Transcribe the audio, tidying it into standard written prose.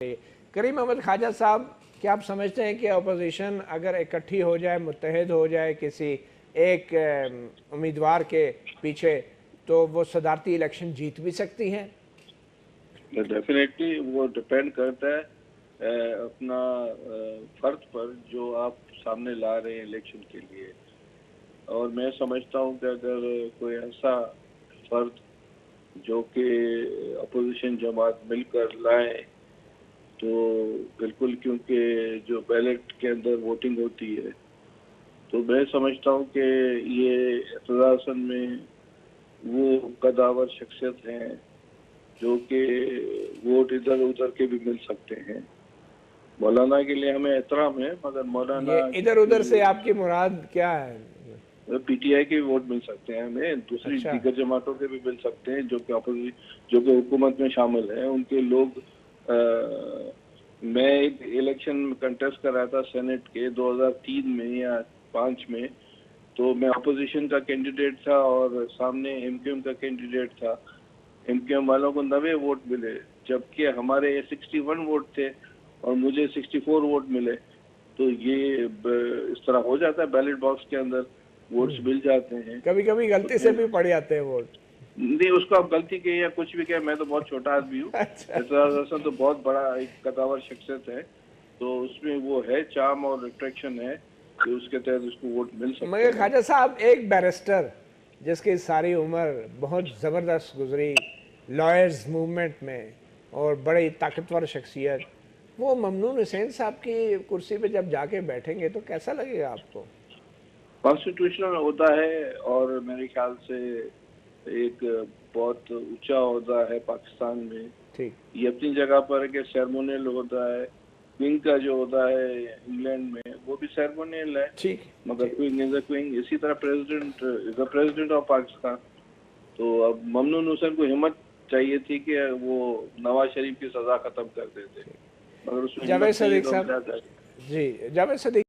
करीम अहमद ख्वाजा साहब, क्या आप समझते हैं कि अपोजिशन अगर इकट्ठी हो जाए, मुत्तहिद हो जाए किसी एक उम्मीदवार के पीछे, तो वो सदारती इलेक्शन जीत भी सकती हैं? डेफिनेटली वो डिपेंड करता है अपना फर्द पर जो आप सामने ला रहे हैं इलेक्शन के लिए। और मैं समझता हूं कि अगर कोई ऐसा फर्द जो कि अपोजिशन जमात मिलकर लाए तो बिल्कुल, क्योंकि जो बैलेट के अंदर वोटिंग होती है, तो मैं समझता हूं कि ये इख्तियार में वो कदावर शख्सियत हैं जो कि वोट इधर उधर के भी मिल सकते हैं। मौलाना के लिए हमें एहतराम है, मगर मौलाना ये इधर उधर से आपकी मुराद क्या है? पीटीआई के वोट मिल सकते हैं, हमें दूसरी अच्छा। दीगर जमातों के भी मिल सकते हैं जो कि हुकूमत में शामिल हैं। उनके लोग मैं एक इलेक्शन में कंटेस्ट कर रहा था सेनेट के 2003 में या 5 में, तो मैं अपोजिशन का कैंडिडेट था और सामने एमक्यूएम का कैंडिडेट था। एमक्यूएम वालों को 90 वोट मिले, जबकि हमारे 61 वोट थे और मुझे 64 वोट मिले। तो ये इस तरह हो जाता है, बैलेट बॉक्स के अंदर वोट्स मिल जाते हैं। कभी कभी तो गलती से भी पड़ जाते हैं वोट। नहीं, उसको आप गलती कहिए या कुछ भी कहे, मैं तो बहुत छोटा आदमी हूँ। अच्छा। एतराज हसन तो बहुत बड़ा एक कदावर शख्सियत है, तो उसमें वो है चार्म और अट्रैक्शन है कि उसके तहत उसको वोट मिल सकते मगर हैं। ख्वाजा साहब, एक बैरिस्टर जिसकी सारी उम्र बहुत ज़बरदस्त गुजरी लॉयर्स मूवमेंट में और बड़ी ताकतवर शख्सियत, वो ममनून हुसैन साहब की कुर्सी पे जब जाके बैठेंगे तो कैसा लगेगा आपको? कॉन्स्टिट्यूशनल होता है और मेरे ख्याल से एक बहुत ऊंचा होता है पाकिस्तान में। ठीक। ये अपनी जगह पर है कि सेरेमोनियल होता है। क्वीन का जो होता है इंग्लैंड में, वो भी सेरेमोनियल है, ठीक। मगर ठीक। Queen is a queen. इसी तरह president is the president of Pakistan. तो अब ममनून हुसैन को हिम्मत चाहिए थी कि वो नवाज शरीफ की सजा खत्म कर देते, ठीक। मगर उसमें जावेद हिम्मत नहीं है, सदीक तो हम साहब। क्या करें। जी, जावेद सदीक